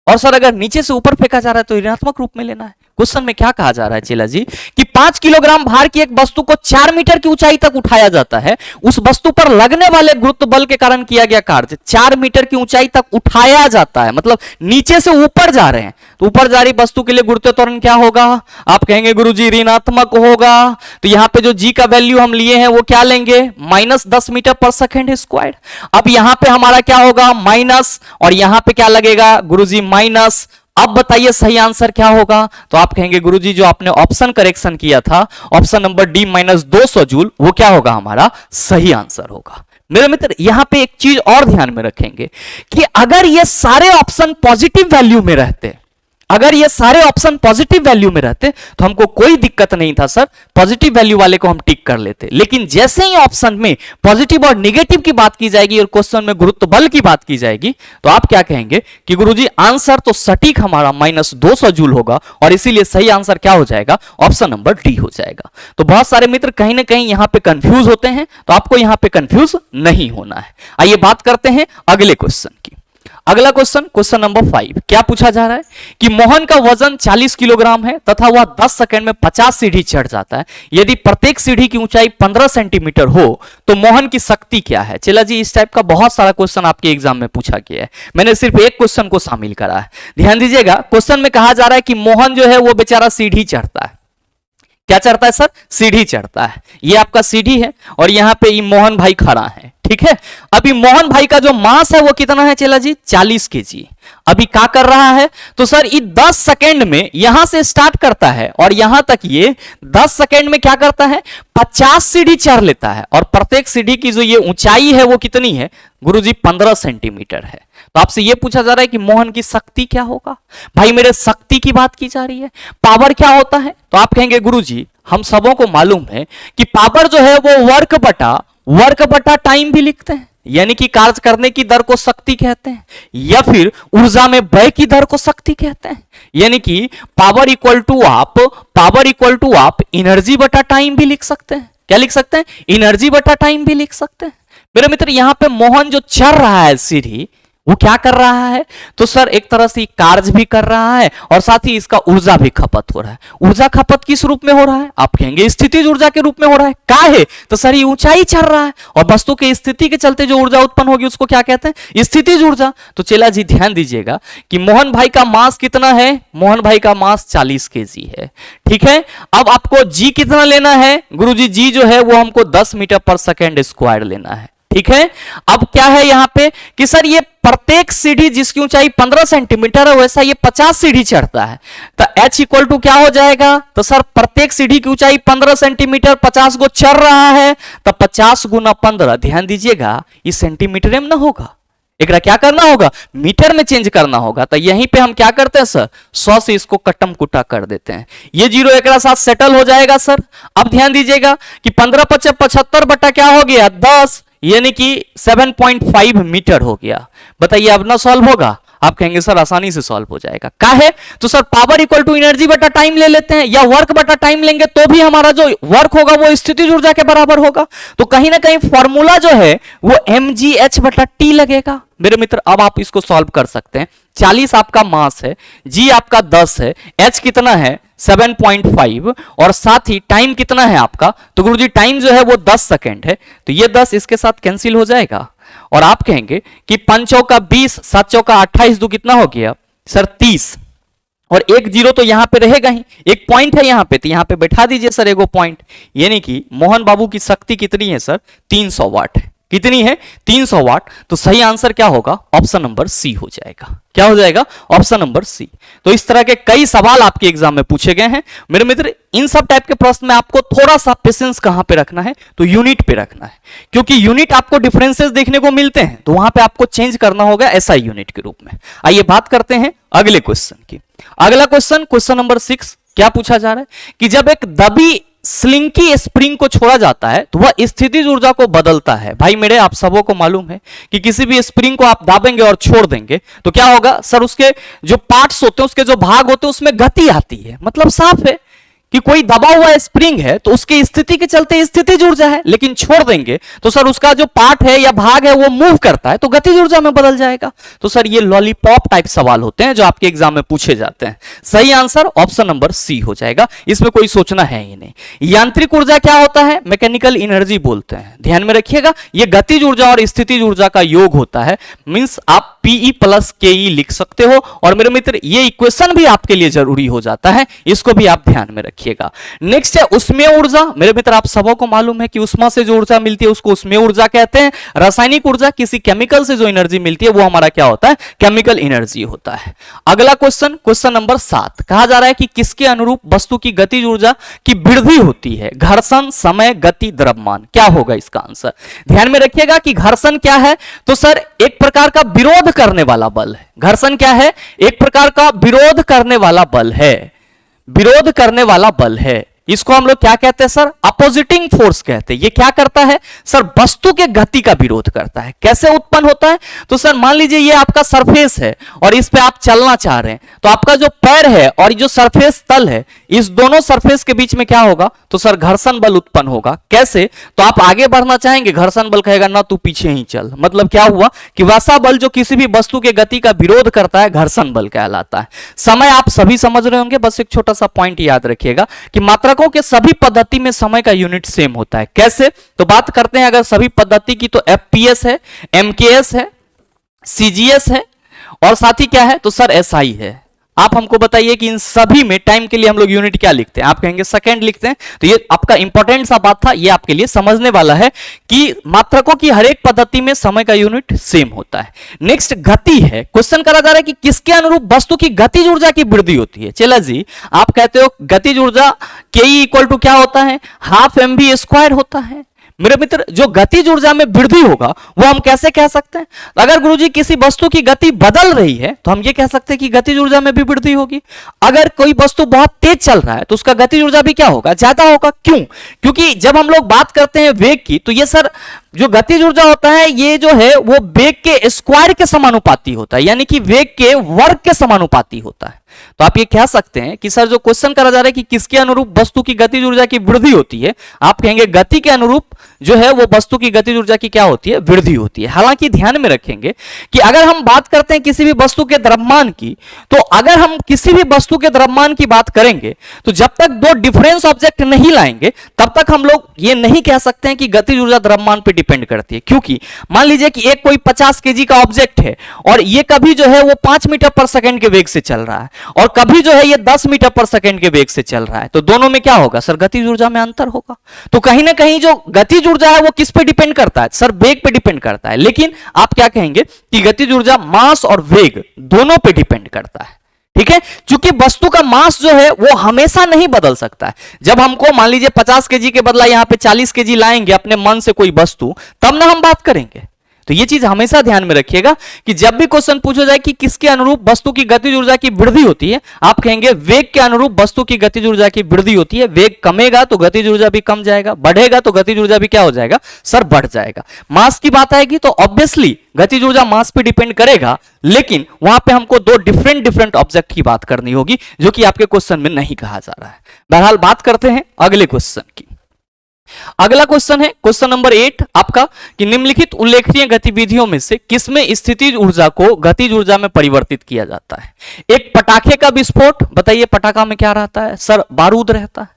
और सर अगर नीचे से ऊपर फेंका जा रहा है तो ऋणात्मक रूप में लेना है। क्वेश्चन में क्या कहा जा रहा है चेला जी कि 5 किलोग्राम भार की एक वस्तु को 4 मीटर की ऊंचाई तक उठाया जाता है, उस वस्तु पर लगने वाले गुरुत्व बल के कारण किया गया कार्य 4 मीटर की ऊंचाई तक उठाया जाता है, मतलब नीचे से ऊपर जा रहे हैं, तो ऊपर जा रही वस्तु के लिए गुरुत्व त्वरण क्या होगा? आप कहेंगे गुरुजी ऋणात्मक होगा, तो यहां पे जो जी का वैल्यू हम लिए हैं वो क्या लेंगे? -10 मीटर पर सेकेंड स्क्वायर। अब यहां पे हमारा क्या होगा? माइनस, और यहां पे क्या लगेगा गुरुजी? माइनस। अब बताइए सही आंसर क्या होगा? तो आप कहेंगे गुरुजी जो आपने ऑप्शन करेक्शन किया था, ऑप्शन नंबर डी -200 जूल, वो क्या होगा? हमारा सही आंसर होगा। मेरे मित्र यहां पे एक चीज और ध्यान में रखेंगे कि अगर ये सारे ऑप्शन पॉजिटिव वैल्यू में रहते, अगर ये सारे ऑप्शन पॉजिटिव वैल्यू में रहते तो हमको कोई दिक्कत नहीं था सर, पॉजिटिव वैल्यू वाले को हम टिक कर लेते। लेकिन जैसे ही ऑप्शन में पॉजिटिव और निगेटिव की बात की जाएगी और क्वेश्चन में गुरुत्व बल की बात की जाएगी तो आप क्या कहेंगे कि गुरुजी आंसर तो सटीक हमारा -200 जूल होगा, और इसीलिए सही आंसर क्या हो जाएगा? ऑप्शन नंबर डी हो जाएगा। तो बहुत सारे मित्र कहीं ना कहीं यहां पे कंफ्यूज होते हैं, तो आपको यहां पे कंफ्यूज नहीं होना है। आइए बात करते हैं अगले क्वेश्चन की। अगला क्वेश्चन, क्वेश्चन नंबर 5, क्या पूछा जा रहा है कि मोहन का वजन 40 किलोग्राम है तथा वह 10 सेकंड में 50 सीढ़ी चढ़ जाता है। यदि प्रत्येक सीढ़ी की ऊंचाई 15 सेंटीमीटर हो तो मोहन की शक्ति क्या है? चला जी इस टाइप का बहुत सारा क्वेश्चन आपके एग्जाम में पूछा गया है, मैंने सिर्फ एक क्वेश्चन को शामिल करा है। ध्यान दीजिएगा, क्वेश्चन में कहा जा रहा है कि मोहन जो है वो बेचारा सीढ़ी चढ़ता है। क्या चढ़ता है सर? सीढ़ी चढ़ता है। ये आपका सीढ़ी है और यहां पे ये मोहन भाई खड़ा है, ठीक है। अभी मोहन भाई का जो मास है वो कितना है चेला जी? 40 केजी। अभी क्या कर रहा है? तो सर ये 10 सेकेंड में यहां से स्टार्ट करता है और यहां तक ये 10 सेकेंड में क्या करता है? 50 सीढ़ी चढ़ लेता है, और प्रत्येक सीढ़ी की जो ये ऊंचाई है वो कितनी है गुरुजी? 15 सेंटीमीटर है। तो आपसे ये पूछा जा रहा है कि मोहन की शक्ति क्या होगा? भाई मेरे शक्ति की बात की जा रही है, पावर क्या होता है? तो आप कहेंगे गुरुजी हम सबों को मालूम है कि पावर जो है वो वर्क बटा टाइम भी लिखते हैं, यानी कि कार्य करने की दर को शक्ति कहते हैं, या फिर ऊर्जा में व्यय की दर को शक्ति कहते हैं, यानी कि पावर इक्वल टू आप एनर्जी बटा टाइम भी लिख सकते हैं। क्या लिख सकते हैं? एनर्जी बटा टाइम भी लिख सकते हैं। मेरे मित्र यहां पे मोहन जो चढ़ रहा है सीढ़ी, वो क्या कर रहा है? तो सर एक तरह से कार्य भी कर रहा है और साथ ही इसका ऊर्जा भी खपत हो रहा है। ऊर्जा खपत किस रूप में हो रहा है? आप कहेंगे स्थितिज ऊर्जा के रूप में हो रहा है। क्या है? तो सर ये ऊंचाई चढ़ रहा है और वस्तु की स्थिति के चलते जो ऊर्जा उत्पन्न होगी उसको क्या कहते हैं? स्थितिज ऊर्जा। तो चेला जी ध्यान दीजिएगा कि मोहन भाई का मास कितना है? मोहन भाई का मास 40 केजी है, ठीक है। अब आपको जी कितना लेना है गुरुजी? जी जो है वो हमको 10 मीटर पर सेकेंड स्क्वायर लेना है, ठीक है। अब क्या है यहां पे कि सर ये प्रत्येक सीढ़ी जिसकी ऊंचाई 15 सेंटीमीटर है वैसा ये 50 सीढ़ी चढ़ता है, तो h इक्वल टू क्या हो जाएगा? तो सर प्रत्येक सीढ़ी की ऊंचाई 15 सेंटीमीटर, 50 को चढ़ रहा है, तो 50 गुना 15, ध्यान दीजिएगा ये सेंटीमीटर में ना होगा, एक क्या करना होगा? मीटर में चेंज करना होगा। तो यहीं पे हम क्या करते हैं सर? 100 से इसको कटम कुटा कर देते हैं, ये जीरो एक साथ सेटल हो जाएगा सर। अब ध्यान दीजिएगा कि 15 × 75 बटा क्या हो गया? 10, यानी कि 7.5 मीटर हो गया। बताइए अब ना सॉल्व होगा? आप कहेंगे सर आसानी से सॉल्व हो जाएगा। क्या है? तो sir power equal to energy बटा टाइम ले लेते हैं, या वर्क बटा टाइम लेंगे तो भी हमारा जो वर्क होगा वो स्थितिज ऊर्जा के बराबर होगा। तो कहीं ना कहीं फॉर्मूला जो है वो mgh बटा t लगेगा। मेरे मित्र अब आप इसको सॉल्व कर सकते हैं। 40 आपका मास है, g आपका 10 है, h कितना है? 7.5, और साथ ही टाइम कितना है आपका? तो गुरुजी टाइम जो है वो 10 सेकेंड है, तो ये 10 इसके साथ कैंसिल हो जाएगा और आप कहेंगे कि 5 चौका 20, 7 चौका 28, दो कितना हो गया सर? 30, और एक जीरो तो यहां पे रहेगा ही, एक पॉइंट है यहां पे, तो यहां पे बैठा दीजिए सर एगो पॉइंट, यानी कि मोहन बाबू की शक्ति कितनी है सर? 300 वाट है। कितनी है? 300 वाट। तो सही आंसर क्या होगा? ऑप्शन नंबर सी हो जाएगा। क्या हो जाएगा? Option number C. तो इस तरह के कई सवाल आपके एग्जाम में पूछे गए हैं मेरे मित्र। इन सब टाइप के प्रश्न में आपको थोड़ा सा पेशेंस कहां पे रखना है? तो यूनिट पे रखना है, क्योंकि यूनिट आपको डिफरेंसेस देखने को मिलते हैं, तो वहां पे आपको चेंज करना होगा एसआई यूनिट के रूप में। आइए बात करते हैं अगले क्वेश्चन की। अगला क्वेश्चन, क्वेश्चन नंबर 6, क्या पूछा जा रहा है कि जब एक दबी स्लिंकी स्प्रिंग को छोड़ा जाता है तो वह स्थितिज ऊर्जा को बदलता है। भाई मेरे आप सबों को मालूम है कि किसी भी स्प्रिंग को आप दाबेंगे और छोड़ देंगे तो क्या होगा सर? उसके जो पार्ट्स होते हैं, उसके जो भाग होते हैं, उसमें गति आती है। मतलब साफ है कि कोई दबा हुआ स्प्रिंग है तो उसकी स्थिति के चलते स्थितिज ऊर्जा है, लेकिन छोड़ देंगे तो सर उसका जो पार्ट है या भाग है वो मूव करता है तो गतिज ऊर्जा में बदल जाएगा। तो सर ये लॉलीपॉप टाइप सवाल होते हैं जो आपके एग्जाम में पूछे जाते हैं। सही आंसर ऑप्शन नंबर सी हो जाएगा, इसमें कोई सोचना है ही नहीं। यांत्रिक ऊर्जा क्या होता है? मैकेनिकल एनर्जी बोलते हैं, ध्यान में रखिएगा। ये गतिज ऊर्जा और स्थितिज ऊर्जा का योग होता है, मींस आप Pe प्लस KE लिख सकते हो। और मेरे मित्र ये इक्वेशन भी आपके लिए जरूरी हो जाता है, इसको भी आप ध्यान में रखिएगा। नेक्स्ट है उष्मीय ऊर्जा। मेरे मित्र आप सबों को मालूम है कि उष्मा से जो ऊर्जा मिलती है उसको उष्मीय ऊर्जा कहते हैं। रासायनिक ऊर्जा, किसी केमिकल से जो एनर्जी मिलती है वो हमारा क्या होता है? केमिकल एनर्जी होता है। अगला क्वेश्चन, क्वेश्चन नंबर 7, कहा जा रहा है कि किसके अनुरूप वस्तु की गतिज ऊर्जा की वृद्धि होती है? घर्षण, समय, गति, द्रव्यमान। क्या होगा इसका आंसर? ध्यान में रखिएगा कि घर्षण क्या है? तो सर एक प्रकार का विरोध करने वाला बल है। घर्षण क्या है? एक प्रकार का विरोध करने वाला बल है, विरोध करने वाला बल है। इसको हम लोग क्या कहते हैं सर? अपोजिटिंग फोर्स कहते हैं। ये क्या करता है सर? वस्तु के गति का विरोध करता है। कैसे उत्पन्न होता है? तो सर मान लीजिए ये आपका सरफेस है और इस पे आप चलना चाह रहे हैं, तो आपका जो पैर है और जो सरफेस तल है, इस दोनों सरफेस के बीच में क्या होगा? तो सर घर्षण बल उत्पन्न होगा। कैसे? तो आप आगे बढ़ना चाहेंगे, घर्षण बल कहेगा ना तू पीछे ही चल। मतलब क्या हुआ कि वैसा बल जो किसी भी वस्तु के गति का विरोध करता है घर्षण बल कहलाता है। समय आप सभी समझ रहे होंगे, बस एक छोटा सा पॉइंट याद रखिएगा कि मात्रकों के सभी पद्धति में समय का यूनिट सेम होता है। कैसे? तो बात करते हैं अगर सभी पद्धति की, तो एफपीएस है, एमकेएस है, सीजीएस है और साथ ही क्या है? तो सर एसआई है। आप हमको बताइए कि इन सभी में टाइम के लिए हम लोग यूनिट क्या लिखते हैं? आप कहेंगे सेकंड लिखते हैं। तो ये आपका इंपॉर्टेंट सा बात था, ये आपके लिए समझने वाला है कि मात्रकों की हर एक पद्धति में समय का यूनिट सेम होता है। नेक्स्ट गति है। क्वेश्चन करा जा रहा है कि किसके अनुरूप वस्तु की गतिज ऊर्जा की वृद्धि होती है? चला जी, आप कहते हो गतिज ऊर्जा के इक्वल टू क्या होता है? हाफ mv² होता है। मेरे मित्र जो गतिज ऊर्जा में वृद्धि होगा वो हम कैसे कह सकते हैं? अगर गुरुजी किसी वस्तु की गति बदल रही है तो हम ये कह सकते हैं कि गतिज ऊर्जा में भी वृद्धि होगी। अगर कोई वस्तु बहुत तेज चल रहा है तो उसका गतिज ऊर्जा भी क्या होगा? ज्यादा होगा। क्यों? क्योंकि जब हम लोग बात करते हैं वेग की, तो ये सर जो गतिज ऊर्जा होता है ये जो है वो वेग के स्क्वायर के समानुपाती होता है, यानी कि वेग के वर्ग के समानुपाती होता है। तो आप ये कह सकते हैं कि सर जो क्वेश्चन करा जा रहा है कि किसके अनुरूप वस्तु की गतिज ऊर्जा की वृद्धि होती है, आप कहेंगे गति के अनुरूप जो है वो वस्तु की गतिज ऊर्जा की क्या होती है? वृद्धि होती है। हालांकि ध्यान में रखेंगे कि अगर हम बात करते हैं किसी भी वस्तु के द्रव्यमान की, तो अगर हम किसी भी वस्तु के द्रव्यमान की बात करेंगे तो जब तक दो डिफरेंस ऑब्जेक्ट नहीं लाएंगे तब तक हम लोग ये नहीं कह सकते हैं कि गतिज ऊर्जा द्रव्यमान पर डिपेंड करती है। क्योंकि मान लीजिए कि एक कोई 50 केजी का ऑब्जेक्ट है और ये कभी जो है वो 5 मीटर पर सेकंड के वेग से चल रहा है और कभी जो है ये 10 मीटर पर सेकंड के वेग से चल रहा है, तो दोनों में क्या होगा सर? गतिज ऊर्जा में अंतर होगा। तो कहीं ना कहीं जो गतिज ऊर्जा है वो किस पे डिपेंड करता है? सर वेग पे डिपेंड करता है। लेकिन आप क्या कहेंगे कि गतिज ऊर्जा मास और वेग दोनों पे डिपेंड करता है। ठीक है, क्योंकि वस्तु का मास जो है वो हमेशा नहीं बदल सकता है। जब हमको मान लीजिए 50 केजी के बदला यहां पे 40 केजी लाएंगे अपने मन से कोई वस्तु, तब ना हम बात करेंगे। तो ये चीज हमेशा ध्यान में रखिएगा कि जब भी क्वेश्चन पूछा जाए कि किसके अनुरूप वस्तु की गतिज ऊर्जा की वृद्धि होती है, आप कहेंगे वेग के अनुरूप वस्तु की गतिज ऊर्जा की वृद्धि होती है। वेग कमेगा तो गतिज ऊर्जा भी कम जाएगा, बढ़ेगा तो गतिज ऊर्जा भी क्या हो जाएगा सर? बढ़ जाएगा। मास की बात आएगी तो ऑब्वियसली गतिज ऊर्जा मास पे डिपेंड करेगा, लेकिन वहां पे हमको दो डिफरेंट ऑब्जेक्ट की बात करनी होगी जो कि आपके क्वेश्चन में नहीं कहा जा रहा है। बहरहाल बात करते हैं अगले क्वेश्चन की। अगला क्वेश्चन है क्वेश्चन नंबर 8 आपका कि निम्नलिखित उल्लेखनीय गतिविधियों में से किसमें स्थितिज ऊर्जा को गतिज ऊर्जा में परिवर्तित किया जाता है? एक पटाखे का विस्फोट। बताइए पटाखा में क्या रहता है सर? बारूद रहता है।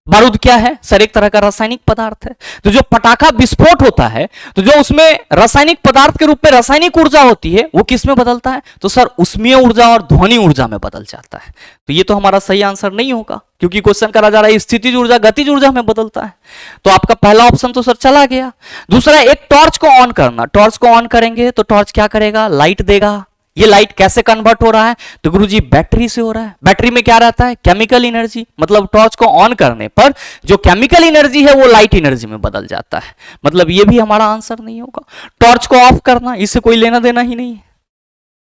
बारूद क्या है सर? एक तरह का रासायनिक पदार्थ है। तो जो पटाखा विस्फोट होता है तो जो उसमें रासायनिक पदार्थ के रूप में रासायनिक ऊर्जा होती है वो किस में बदलता है? तो सर उष्मीय ऊर्जा और ध्वनि ऊर्जा में बदल जाता है। तो ये तो हमारा सही आंसर नहीं होगा, क्योंकि क्वेश्चन करा जा रहा है स्थितिज ऊर्जा गतिज ऊर्जा में बदलता है। तो आपका पहला ऑप्शन तो सर चला गया। दूसरा, एक टॉर्च को ऑन करना। टॉर्च को ऑन करेंगे तो टॉर्च क्या करेगा? लाइट देगा। ये लाइट कैसे कन्वर्ट हो रहा है? तो गुरुजी बैटरी से हो रहा है। बैटरी में क्या रहता है? Chemical energy. मतलब टॉर्च को ऑन करने पर जो केमिकल एनर्जी है वो लाइट एनर्जी में बदल जाता है। मतलब ये भी हमारा आंसर नहीं होगा। टॉर्च को ऑफ करना, इससे कोई लेना देना ही नहीं है।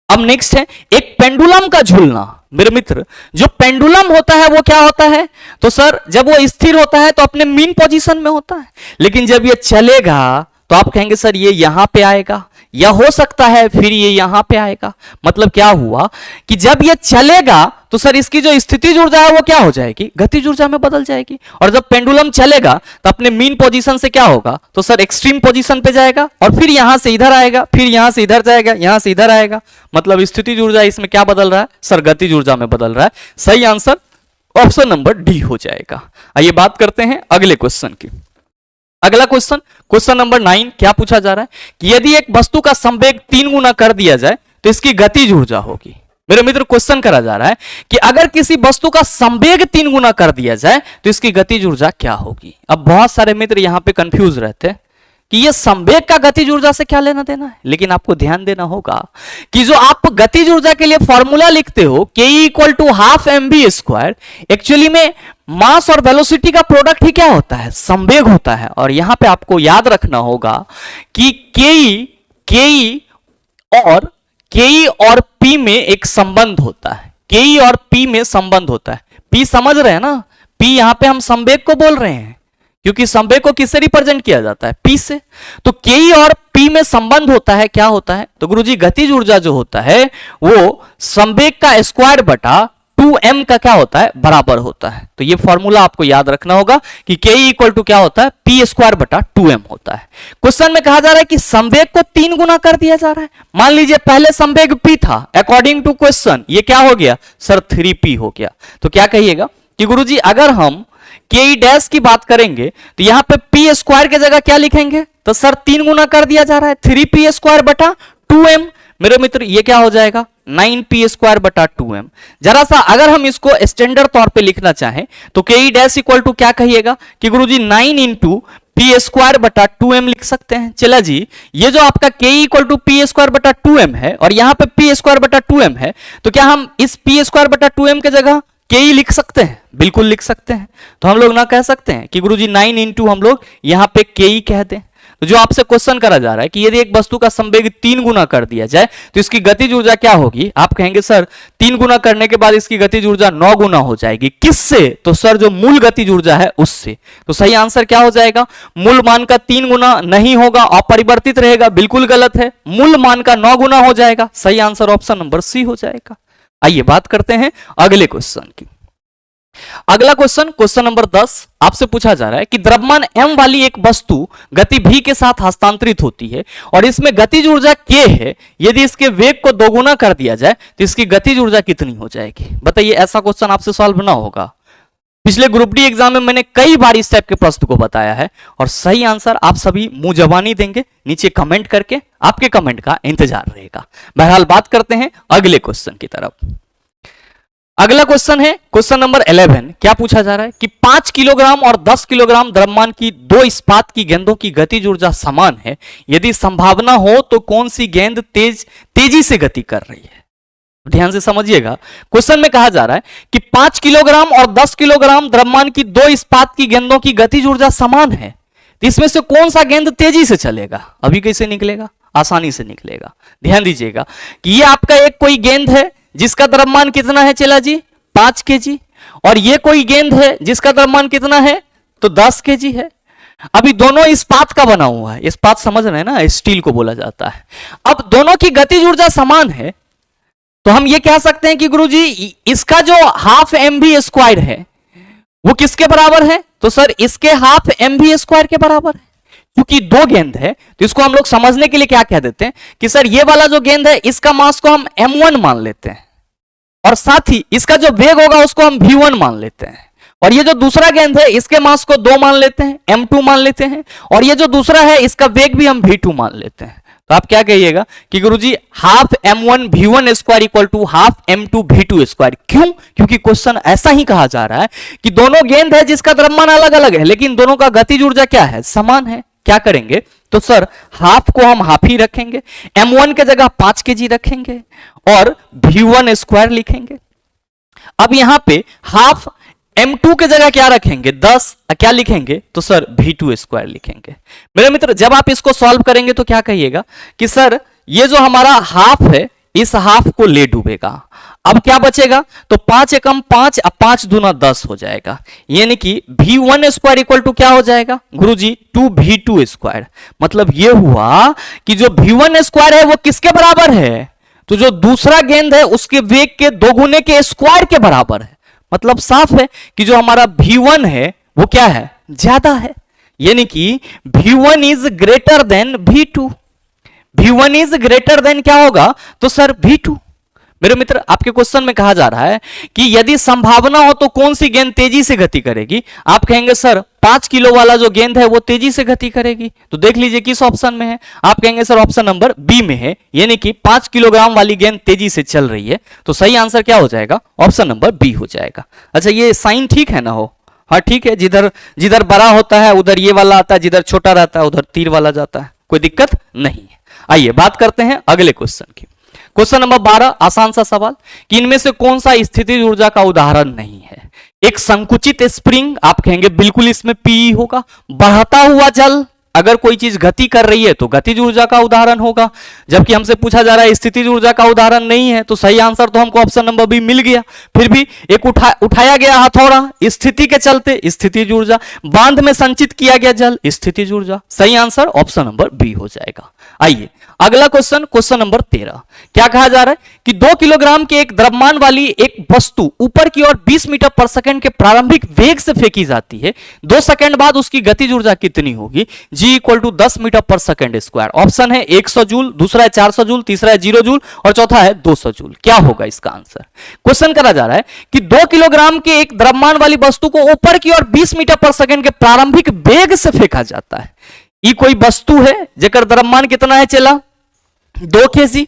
अब नेक्स्ट है एक पेंडुलम का झूलना। मेरे मित्र जो पेंडुलम होता है वो क्या होता है? तो सर जब वो स्थिर होता है तो अपने मीन पोजीशन में होता है, लेकिन जब ये चलेगा तो आप कहेंगे सर ये यहां पे आएगा या हो सकता है फिर ये यहां पे आएगा। मतलब क्या हुआ कि जब ये चलेगा तो सर इसकी जो स्थितिज ऊर्जा है वो क्या हो जाएगी, गतिज ऊर्जा में बदल जाएगी। और जब पेंडुलम चलेगा तो अपने मीन पोजीशन से क्या होगा, तो सर एक्सट्रीम पोजीशन पे जाएगा और फिर यहां से इधर आएगा, फिर यहां से इधर जाएगा, यहां से इधर आएगा। मतलब स्थितिज ऊर्जा इसमें क्या बदल रहा है, सर गतिज ऊर्जा में बदल रहा है। सही आंसर ऑप्शन नंबर डी हो जाएगा। आइए बात करते हैं अगले क्वेश्चन की। अगला क्वेश्चन, क्वेश्चन नंबर 9 क्या पूछा जा रहा है कि यदि एक वस्तु का संवेग 3 गुना कर दिया जाए तो इसकी गतिज ऊर्जा होगी। मेरे मित्र क्वेश्चन करा जा रहा है कि अगर किसी वस्तु का संवेग 3 गुना कर दिया जाए तो इसकी गतिज ऊर्जा क्या होगी। अब बहुत सारे मित्र यहां पे कंफ्यूज रहते हैं कि ये संवेग का गतिज ऊर्जा से क्या लेना देना है, लेकिन आपको ध्यान देना होगा कि जो आप गतिज ऊर्जा के लिए फॉर्मूला लिखते हो के equal to half m b square, actually में मास और वेलोसिटी का प्रोडक्ट ही क्या होता है, संवेग होता है। और यहां पे आपको याद रखना होगा कि केई और पी में एक संबंध होता है, केई और पी में संबंध होता है। पी समझ रहे हैं ना, पी यहां पे हम संवेग को बोल रहे हैं क्योंकि संवेग को किससे रिप्रेजेंट किया जाता है, पी से। तो केई और पी में संबंध होता है, क्या होता है, तो गुरुजी गतिज ऊर्जा जो होता है वो संवेग का स्क्वायर बटा 2m का क्या होता है, बराबर होता है। तो ये फॉर्मूला आपको याद रखना होगा कि के इक्वल टू क्या होता है, पी स्क्वायर बटा 2m होता है। क्वेश्चन में कहा जा रहा है कि संवेग को 3 गुना कर दिया जा रहा है। मान लीजिए पहले संवेग p था, अकॉर्डिंग टू क्वेश्चन ये क्या हो गया, सर 3p हो गया। तो क्या कहिएगा कि गुरुजी अगर हम के डैश की बात करेंगे तो यहां पे पी स्क्वायर की जगह क्या लिखेंगे, तो सर 3 गुना कर दिया जा रहा है, 3p स्क्वायर बटा 2m। मेरे मित्र ये क्या हो जाएगा, 9p स्क्वायर बटा 2m। जरा सा अगर हम इसको स्टैंडर्ड तौर पे लिखना चाहें तो के डैश इक्वल टू क्या कहिएगा कि गुरुजी 9 इंटू पी स्क्वायर बटा 2m लिख सकते हैं। चला जी, ये जो आपका के इक्वल टू पी स्क्वायर बटा 2m है और यहां पे पी स्क्वायर बटा 2m है, तो क्या हम इस पी स्क्वायर बटा 2m के जगह के ही लिख सकते हैं, बिल्कुल लिख सकते हैं। तो हम लोग ना कह सकते हैं कि गुरुजी 9 इंटू हम लोग यहां पे के ही कह दें। तो जो आपसे क्वेश्चन करा जा रहा है कि यदि एक वस्तु का संवेग 3 गुना कर दिया जाए तो इसकी गतिज ऊर्जा क्या होगी, आप कहेंगे सर 3 गुना करने के बाद इसकी गतिज ऊर्जा 9 गुना हो जाएगी। किससे, तो सर जो मूल गतिज ऊर्जा है उससे। तो सही आंसर क्या हो जाएगा, मूल मान का 3 गुना नहीं होगा, अपरिवर्तित रहेगा, बिल्कुल गलत है। मूल मान का 9 गुना हो जाएगा। सही आंसर ऑप्शन नंबर सी हो जाएगा। आइए बात करते हैं अगले क्वेश्चन की। अगला क्वेश्चन, क्वेश्चन नंबर 10 आपसे पूछा जा रहा है कि द्रव्यमान m वाली एक वस्तु गति v के साथ हस्तांतरित होती है और इसमें गतिज ऊर्जा k है। यदि इसके वेग को दोगुना कर दिया जाए तो इसकी गतिज ऊर्जा कितनी हो जाएगी। बताइए, ऐसा क्वेश्चन आपसे सॉल्व ना होगा। पिछले ग्रुप डी एग्जाम में मैंने कई बार इस टाइप के प्रश्न को बताया है और सही आंसर आप सभी मुंह जबानी देंगे, नीचे कमेंट करके आपके कमेंट का इंतजार रहेगा। बहरहाल बात करते हैं अगले क्वेश्चन की तरफ। अगला क्वेश्चन है क्वेश्चन नंबर 11। क्या पूछा जा रहा है कि 5 किलोग्राम और 10 किलोग्राम द्रव्यमान की 2 इस्पात की गेंदों की गतिज ऊर्जा समान है। यदि संभावना हो तो कौन सी गेंद तेजी से गति कर रही है। ध्यान से समझिएगा, क्वेश्चन में कहा जा रहा है कि 5 किलोग्राम और 10 किलोग्राम द्रव्यमान की 2 इस्पात की गेंदों की गतिज ऊर्जा समान है, तो इसमें से कौन सा गेंद तेजी से चलेगा। अभी कैसे निकलेगा, आसानी से निकलेगा। ध्यान दीजिएगा कि ये आपका एक कोई गेंद है जिसका द्रव्यमान कितना है चला जी, 5 केजी, और ये कोई गेंद है जिसका द्रव्यमान कितना है, तो 10 केजी है। अभी दोनों इस्पात का बना हुआ है, इस्पात समझ रहे हैं ना, स्टील को बोला जाता है। अब दोनों की गतिज ऊर्जा समान है तो हम ये कह सकते हैं कि गुरुजी इसका जो हाफ एम वी स्क्वायर है वो किसके बराबर है, तो सर इसके हाफ एम वी स्क्वायर के बराबर है। क्योंकि 2 गेंद है तो इसको हम लोग समझने के लिए क्या कह देते हैं कि सर ये वाला जो गेंद है इसका मास को हम m1 मान लेते हैं और साथ ही इसका जो वेग होगा उसको हम v1 मान लेते हैं, और ये जो दूसरा गेंद है इसके मास को 2 मान लेते हैं, m2 मान लेते हैं, और ये जो दूसरा है इसका वेग भी हम v2 मान लेते हैं। तो आप क्या कहिएगा कि गुरुजी half m1 v1 square equal to half m2 v2 square. क्यों, क्योंकि क्वेश्चन ऐसा ही कहा जा रहा है कि दोनों गेंद है जिसका द्रव्यमान अलग अलग है लेकिन दोनों का गतिज ऊर्जा क्या है, समान है। क्या करेंगे, तो सर हाफ को हम हाफ ही रखेंगे, m1 के जगह 5 केजी रखेंगे और v1 स्क्वायर लिखेंगे। अब यहां पे हाफ m2 के जगह क्या रखेंगे, 10, क्या लिखेंगे, तो सर v2 स्क्वायर लिखेंगे। मेरे मित्र जब आप इसको सॉल्व करेंगे तो क्या कहिएगा कि सर ये जो हमारा हाफ है इस हाफ को ले डूबेगा। अब क्या बचेगा, तो 5 एकम 5, अब 5 दूना 10 हो जाएगा, यानी कि v1 स्क्वायर इक्वल टू क्या हो जाएगा गुरुजी 2v2 स्क्वायर। मतलब ये हुआ कि जो v1 स्क्वायर है वो किसके बराबर है, तो जो दूसरा गेंद है उसके वेग के दोगुने के स्क्वायर के बराबर है। मतलब साफ है कि जो हमारा v1 है वो क्या है, ज्यादा है, यानी कि v1 is greater than v2। v1 is greater than क्या होगा, तो सर v2। मेरे मित्र आपके क्वेश्चन में कहा जा रहा है कि यदि संभावना हो तो कौन सी गेंद तेजी से गति करेगी, आप कहेंगे सर 5 किलो वाला जो गेंद है वो तेजी से गति करेगी, तो देख लीजिए किस ऑप्शन में है, आप कहेंगे सर ऑप्शन नंबर बी में है, यानी कि 5 किलोग्राम वाली गेंद तेजी से चल रही है, तो सही आंसर क्या हो जाएगा, ऑप्शन नंबर बी हो जाएगा। अच्छा ये साइन ठीक है ना हो, हाँ ठीक है, जिधर जिधर बड़ा होता है उधर ये वाला आता है, जिधर छोटा रहता है उधर तीर वाला जाता है, कोई दिक्कत नहीं है। आइए बात करते हैं अगले क्वेश्चन की। क्वेश्चन नंबर 12, आसान सा सवाल कि इनमें से कौन सा स्थितिज ऊर्जा का उदाहरण नहीं है। एक संकुचित स्प्रिंग, आप कहेंगे बिल्कुल इसमें पी होगा। बढ़ता हुआ जल, अगर कोई चीज गति कर रही है तो गतिज ऊर्जा का उदाहरण होगा, जबकि हमसे पूछा जा रहा है स्थितिज ऊर्जा का उदाहरण नहीं है, तो सही आंसर तो हमको ऑप्शन नंबर बी मिल गया। फिर भी एक उठाया गया हथौड़ा, स्थिति के चलते स्थितिज ऊर्जा। बांध में संचित किया गया जल, स्थितिज ऊर्जा। सही आंसर ऑप्शन नंबर बी हो जाएगा। आइए अगला क्वेश्चन, क्वेश्चन नंबर 13, क्या कहा जा रहा है कि 2 किलोग्राम के एक द्रव्यमान वाली एक वस्तु ऊपर की ओर 20 मीटर पर सेकंड के प्रारंभिक वेग से फेंकी जाती है, 2 सेकंड बाद उसकी गतिज ऊर्जा कितनी होगी, जी इक्वल टू 10 मीटर पर सेकंड स्क्वायर। ऑप्शन है 100 जूल, दूसरा है 400 जूल, तीसरा है 0 जूल और चौथा है 200 जूल। क्या होगा इसका आंसर। क्वेश्चन करा जा रहा है कि 2 किलोग्राम के एक द्रव्यमान वाली वस्तु को ऊपर की ओर 20 मीटर पर सेकंड के प्रारंभिक वेग से फेंका जाता है। ये कोई वस्तु है जेकर द्रव्यमान कितना है चला 2 kg।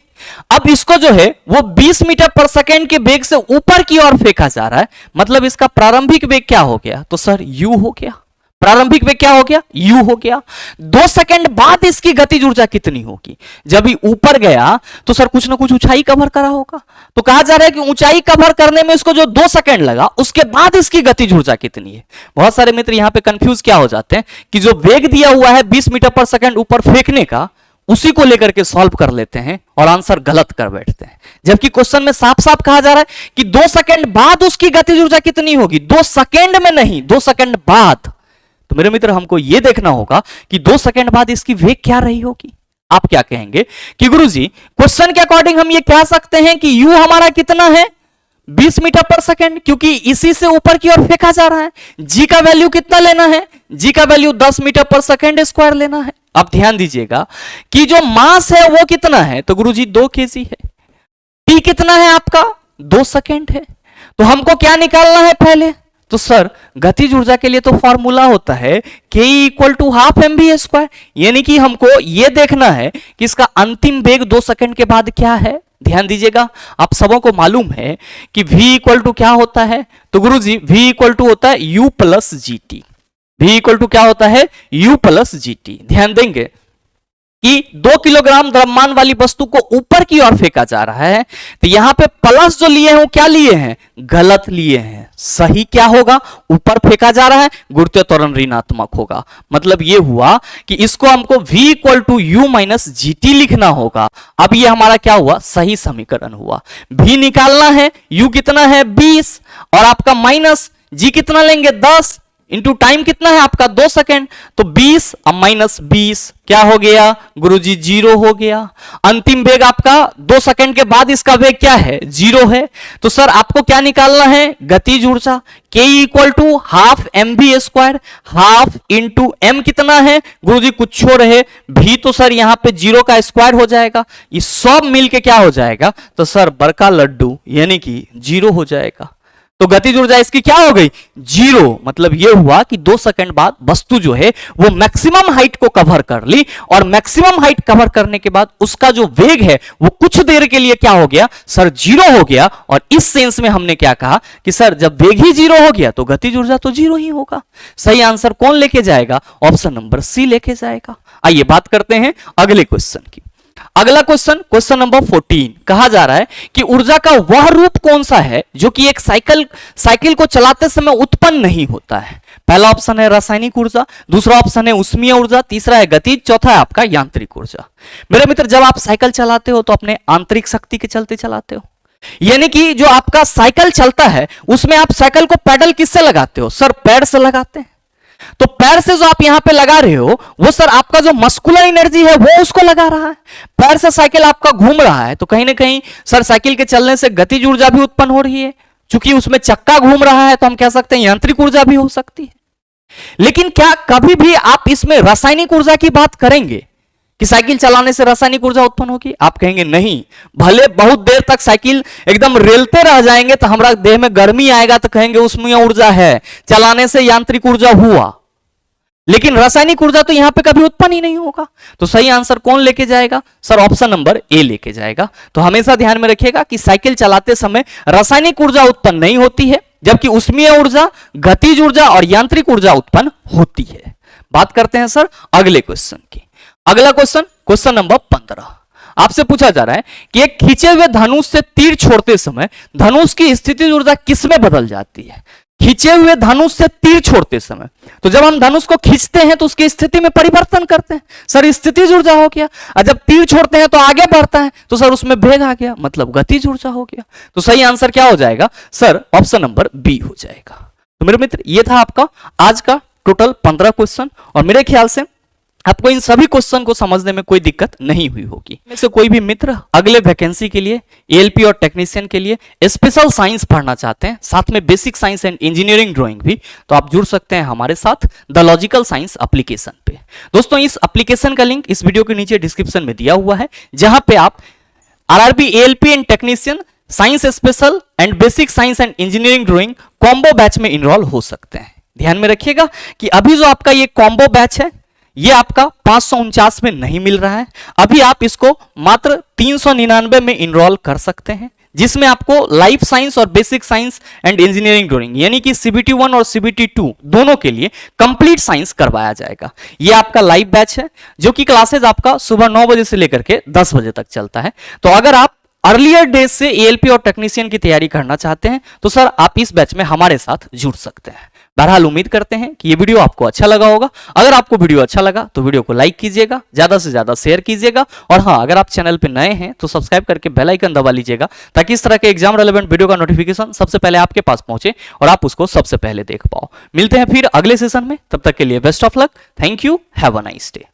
अब इसको जो है वो 20 मीटर पर सेकंड के वेग से ऊपर की ओर फेंका जा रहा है, मतलब इसका प्रारंभिक वेग क्या हो गया, तो सर u हो गया। प्रारंभिक वेग क्या हो गया, u हो गया। 2 सेकंड बाद इसकी गतिज ऊर्जा कितनी होगी, जब ये ऊपर गया तो सर कुछ ना कुछ ऊंचाई कवर करा होगा, तो कहा जा रहा है कि ऊंचाई कवर करने में इसको जो 2 सेकंड लगा उसके बाद इसकी गतिज ऊर्जा कितनी है। बहुत सारे मित्र यहां पे कंफ्यूज क्या हो जाते हैं कि जो वेग दिया हुआ है 20 मीटर पर सेकंड ऊपर फेंकने का, उसी को लेकर के सॉल्व कर लेते हैं और आंसर गलत कर बैठते हैं, जबकि क्वेश्चन में साफ साफ कहा जा रहा है कि 2 सेकंड बाद उसकी गतिज ऊर्जा कितनी होगी, 2 सेकंड में नहीं 2 सेकंड बाद। तो मेरे मित्र हमको यह देखना होगा कि 2 सेकंड बाद इसकी वेग क्या रही होगी। आप क्या कहेंगे कि गुरुजी क्वेश्चन के अकॉर्डिंग हम ये कह सकते हैं कि u हमारा कितना है 20 मीटर पर सेकंड, क्योंकि इसी से ऊपर की ओर फेंका जा रहा है। g का वैल्यू कितना लेना है, g का वैल्यू 10 मीटर पर सेकंड स्क्वायर लेना है। अब ध्यान दीजिएगा कि जो मास है वो कितना है, तो गुरुजी 2 kg है। t कितना है आपका 2 सेकंड है। तो हमको क्या निकालना है पहले, तो सर गतिज ऊर्जा के लिए तो फॉर्मूला होता है k equal to half mv square, यानी कि हमको यह देखना है कि इसका अंतिम वेग 2 सेकंड के बाद क्या है। ध्यान दीजिएगा आप सबों को मालूम है कि v इक्वल टू क्या होता है, तो गुरुजी v इक्वल टू होता है u plus g t. v equal to क्या होता है u प्लस जी टी। ध्यान देंगे कि 2 किलोग्राम द्रव्यमान वाली वस्तु को ऊपर की ओर फेंका जा रहा है, तो यहां पे प्लस जो लिए हैं वो क्या लिए हैं, गलत लिए हैं। सही क्या होगा, ऊपर फेंका जा रहा है, गुरुत्वीय त्वरण ऋणात्मक होगा। मतलब ये हुआ कि इसको हमको v equal to u minus g t लिखना होगा। अब ये हमारा क्या हुआ, सही समीकरण हुआ। v निकालना है, u कितना है 20 और आपका माइनस g कितना लेंगे 10 इंटू टाइम कितना है आपका 2 सेकंड, तो 20 अब माइनस 20 क्या हो गया गुरुजी 0 हो गया। अंतिम वेग आपका 2 सेकंड के बाद इसका वेग क्या है 0 है। तो सर आपको क्या निकालना है, गतिज ऊर्जा k equal to half mv square, half into m कितना है गुरुजी कुछ छोड़ रहे भी, तो सर यहां पे 0 का स्क्वायर हो जाएगा, ये सब मिलके क्या हो जाएगा, तो सर बड़का लड्डू यानी कि 0 हो जाएगा। तो गतिज ऊर्जा इसकी क्या हो गई 0। मतलब यह हुआ कि 2 सेकंड बाद वस्तु जो है वो मैक्सिमम हाइट को कवर कर ली, और मैक्सिमम हाइट कवर करने के बाद उसका जो वेग है वो कुछ देर के लिए क्या हो गया सर 0 हो गया। और इस सेंस में हमने क्या कहा कि सर जब वेग ही 0 हो गया तो गतिज ऊर्जा तो 0 ही होगा। सही आंसर कौन लेके जाएगा, ऑप्शन नंबर सी लेके जाएगा। आइए बात करते हैं अगले क्वेश्चन की। अगला क्वेश्चन, क्वेश्चन नंबर 14, कहा जा रहा है कि ऊर्जा का वह रूप कौन सा है जो कि एक साइकिल को चलाते समय उत्पन्न नहीं होता है। पहला ऑप्शन है रासायनिक ऊर्जा, दूसरा ऑप्शन है उष्मीय ऊर्जा, तीसरा है गतिज, चौथा है आपका यांत्रिक ऊर्जा। मेरे मित्र जब आप साइकिल चलाते हो तो अपने आंतरिक शक्ति के चलते चलाते हो, यानी कि जो आपका साइकिल चलता है उसमें आप साइकिल को पैडल किससे लगाते हो? सर पैर से लगाते हैं। तो पैर से जो आप यहां पे लगा रहे हो वो सर आपका जो मस्कुलर एनर्जी है वो उसको लगा रहा है। पैर से साइकिल आपका घूम रहा है तो कहीं ना कहीं सर साइकिल के चलने से गतिज ऊर्जा भी उत्पन्न हो रही है। चूंकि उसमें चक्का घूम रहा है तो हम कह सकते हैं यांत्रिक ऊर्जा भी हो सकती है। लेकिन क्या कभी भी आप इसमें रासायनिक ऊर्जा की बात करेंगे कि साइकिल चलाने से रासायनिक ऊर्जा उत्पन्न होगी? आप कहेंगे नहीं। भले बहुत देर तक साइकिल एकदम रेलते रह जाएंगे तो हमारा देह में गर्मी आएगा तो कहेंगे उसमें ऊर्जा है, चलाने से यांत्रिक ऊर्जा हुआ, लेकिन रासायनिक ऊर्जा तो यहां पे कभी उत्पन्न ही नहीं होगा। तो सही आंसर कौन लेके जाएगा? सर ऑप्शन नंबर ए लेके जाएगा। तो हमेशा ध्यान में रखिएगा कि साइकिल चलाते समय रासायनिक ऊर्जा उत्पन्न नहीं होती है, जबकि ऊष्मीय ऊर्जा, गतिज ऊर्जा और यांत्रिक ऊर्जा उत्पन्न होती है। बात करते हैं सर अगले क्वेश्चन की। अगला क्वेश्चन, क्वेश्चन नंबर 15 आपसे पूछा जा रहा है कि एक खींचे हुए धनुष से तीर छोड़ते समय धनुष की स्थितिज ऊर्जा किसमें बदल जाती है? खींचे हुए धनुष से तीर छोड़ते समय, तो जब हम धनुष को खींचते हैं तो उसकी स्थिति में परिवर्तन करते हैं, सर स्थितिज ऊर्जा हो गया। और जब तीर छोड़ते हैं तो आगे बढ़ता है तो सर उसमें वेग आ गया, मतलब गतिज ऊर्जा हो गया। तो सही आंसर क्या हो जाएगा? सर ऑप्शन नंबर बी हो जाएगा। तो मेरे मित्र ये था आपका आज का टोटल 15 क्वेश्चन, और मेरे ख्याल से आपको इन सभी क्वेश्चन को समझने में कोई दिक्कत नहीं हुई होगी। में से कोई भी मित्र अगले वैकेंसी के लिए एएलपी और टेक्नीशियन के लिए स्पेशल साइंस पढ़ना चाहते हैं, साथ में basic science and engineering drawing भी, तो आप जुड़ सकते हैं हमारे साथ द लॉजिकल साइंस एप्लीकेशन पे। दोस्तों इस एप्लीकेशन का लिंक इस वीडियो के नीचे डिस्क्रिप्शन में दिया हुआ है, जहां पे आप RRB ALP and technician science special and basic science and engineering drawing combo batch में इनरोल हो सकते हैं। ध्यान में रखिएगा कि अभी जो आपका ये कॉम्बो बैच है ये आपका 549 में नहीं मिल रहा है, अभी आप इसको मात्र 399 में इनरोल कर सकते हैं, जिसमें आपको लाइफ साइंस और basic science and engineering drawing यानी कि CBT 1 और CBT 2 दोनों के लिए कंप्लीट साइंस करवाया जाएगा। ये आपका लाइव बैच है जो कि क्लासेज आपका सुबह 9 बजे से लेकर के 10 बजे तक चलता है। तो अगर आप अर्लियर डेज से एएलपी और टेक्नीशियन की तैयारी करना चाहते हैं तो सर आप इस बैच में हमारे साथ जुड़ सकते हैं। बहरहाल उम्मीद करते हैं कि ये वीडियो आपको अच्छा लगा होगा। अगर आपको वीडियो अच्छा लगा तो वीडियो को लाइक कीजिएगा, ज्यादा से ज्यादा शेयर कीजिएगा, और हाँ अगर आप चैनल पे नए हैं तो सब्सक्राइब करके बेल आइकन दबा लीजिएगा, ताकि इस तरह के एग्जाम रेलेवेंट वीडियो का नोटिफिकेशन सबसे पहले आपके पास पहुंचे और आप उसको सबसे पहले देख पाओ। मिलते हैं फिर अगले सेशन में, तब तक के लिए best of luck. Thank you, have a nice day.